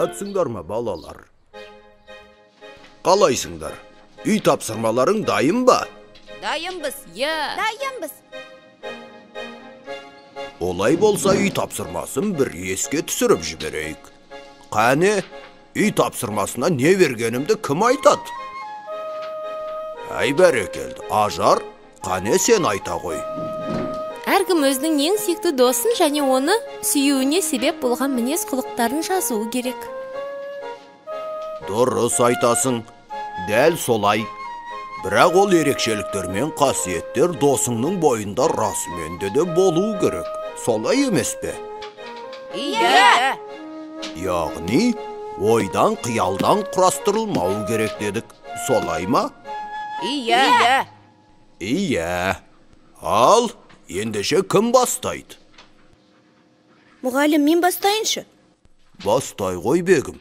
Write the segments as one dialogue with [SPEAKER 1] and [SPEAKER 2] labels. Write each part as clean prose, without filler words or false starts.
[SPEAKER 1] Саламатсыңдар ма, балалар? Қалайсыңдар? Үй тапсырмаларың дайын ба?
[SPEAKER 2] Дайынбыз.
[SPEAKER 3] Дайынбыз.
[SPEAKER 1] Олай болса, үй тапсырмасын бір еске түсіріп жіберейік. Қане, үй тапсырмасына не бергенімді кім айтады? Әй бәрекелді, Ажар, қане сен айта қой.
[SPEAKER 4] Әркім өзінің ең сүйікті досын және оны сүюіне себеп болған мінез құлықтарын жазуы керек.
[SPEAKER 1] Дұрыс айтасың, дәл солай. Бірақ ол ерекшеліктер мен қасиеттер досыңның бойында расыменде де болуы керек. Солай емес пе?
[SPEAKER 2] Иә.
[SPEAKER 1] Яғни, ойдан қиялдан құрастырылмау керек дедік. Солай ма?
[SPEAKER 2] Иә.
[SPEAKER 1] Иә. Ал, ендеше кім бастайды?
[SPEAKER 3] Мұғалім, мен бастайыншы.
[SPEAKER 1] Бастай ғой бегім.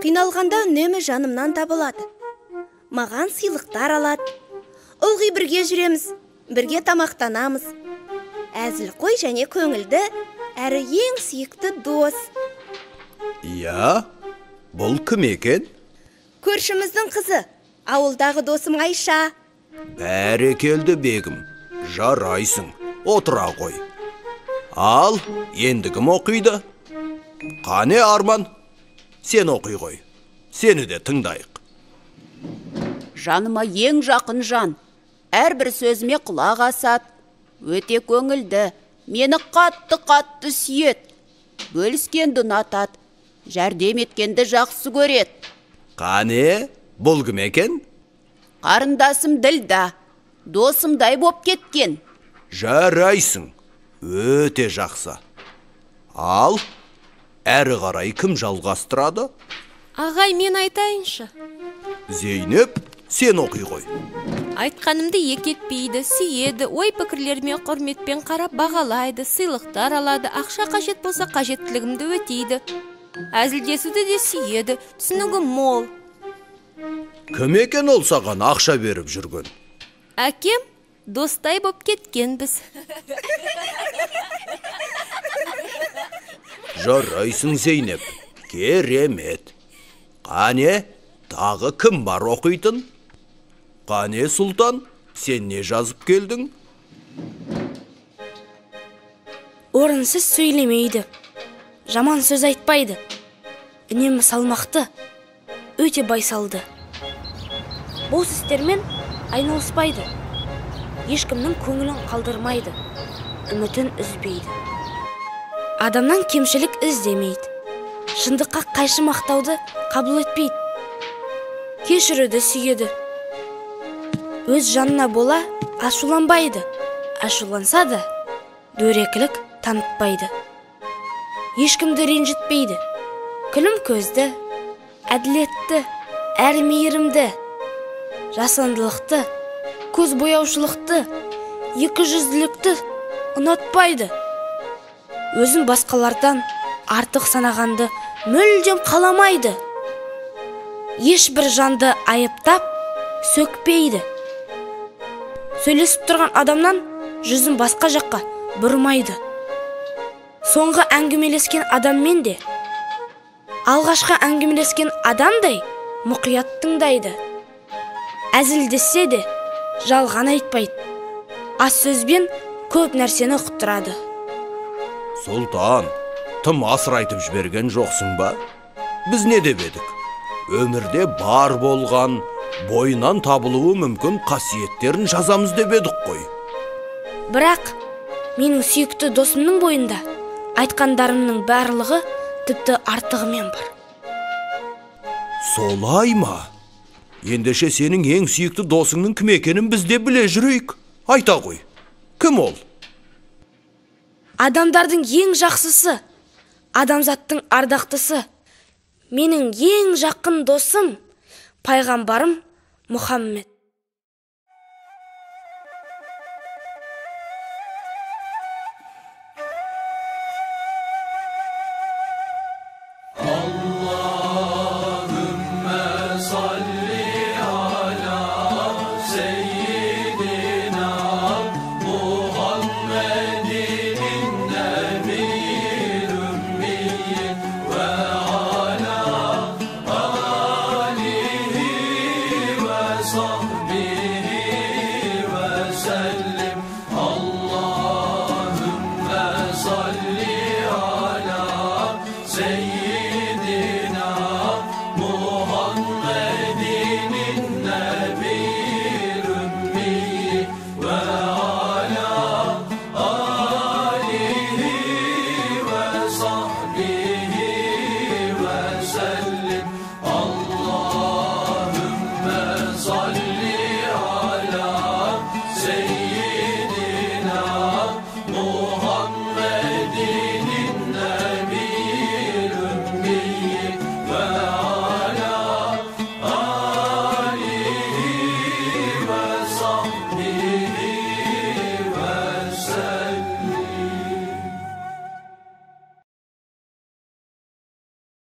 [SPEAKER 3] Қиналғанда үнемі жанымнан табылады. Маған сыйлықтар алады. Ылғи бірге жүреміз, бірге тамақтанамыз. Әзіл қой және көңілді, әрі ең сүйікті дос.
[SPEAKER 1] Иә, бұл кім екен?
[SPEAKER 3] Көршіміздің қызы, ауылдағы досым Айша.
[SPEAKER 1] Бәрекелді бегім, жарайсың, отыра қой. Ал, енді кім оқиды? Қане Арман, сен оқи қой, сені де тыңдайық.
[SPEAKER 2] Жаныма ең жақын жан, әрбір сөзіме құлақ асады. Өте көңілді, мені қатты сүйет. Бөліскенді ұнатады, жәрдем еткенді жақсы көрет.
[SPEAKER 1] Қане, бұл кім екен?
[SPEAKER 2] Қарындасым Ділда, досымдай боп кеткен.
[SPEAKER 1] Жарайсың, өте жақсы. Ал, әрі қарай кім жалғастырады?
[SPEAKER 4] Ағай, мен айтайыншы.
[SPEAKER 1] Зейнеп, сен оқи қой.
[SPEAKER 4] Айтқанымды екетпейді, сүйеді, ой пікірлеріме құрметпен қарап бағалайды, сыйлықтар алады, ақша қажет болса қажеттілігімді өтейді. Әзілдесуді де сүйеді, түсінігі мол.
[SPEAKER 1] Кім екен ол саған ақша беріп жүрген?
[SPEAKER 4] Әкем, достай боп кеткен біз.
[SPEAKER 1] Жарайсың Зейнеп, керемет. Қане, тағы кім бар оқитын? Қане Сұлтан, сен не жазып келдің?
[SPEAKER 5] Орынсыз сөйлемейді, жаман сөз айтпайды, үнемі салмақты, өте байсалды. Бос істермен айналыспайды, ешкімнің көңілін қалдырмайды, үмітін үзбейді. Адамнан кемшілік іздемейді, шындыққа қайшы мақтауды қабыл етпейді, кешіруді сүйеді. Өз жанына бола ашуланбайды, ашуланса да дөрекілік танытпайды. Ешкімді ренжітпейді, күлім көзді, әділетті, әрі мейірімді, жасандылықты, көз бояушылықты, екі жүзділікті ұнатпайды. Өзін басқалардан артық санағанды мүлдем қаламайды. Ешбір жанды айыптап сөкпейді. Сөйлесіп тұрған адамнан жүзін басқа жаққа бұрмайды. Соңғы әңгімелескен адаммен де алғашқы әңгімелескен адамдай мұқият тыңдайды. Әзілдесе де жалған айтпайды. Аз сөзбен көп нәрсені ұқтырады.
[SPEAKER 1] Сұлтан, тым асырайтып жіберген жоқсың ба? Біз не деп едік? Өмірде бар болған, бойынан табылуы мүмкін қасиеттерін жазамыз деп едік қой.
[SPEAKER 5] Бірақ менің сүйікті досымның бойында айтқандарымның барлығы тіпті артығымен бар.
[SPEAKER 1] Солай ма? Ендеше сенің ең сүйікті досыңның кім екенін біз де біле жүрейік. Айта қой, кім ол?
[SPEAKER 5] Адамдардың ең жақсысы, адамзаттың ардақтысы, менің ең жақын досым, пайғамбарым Мұхаммед.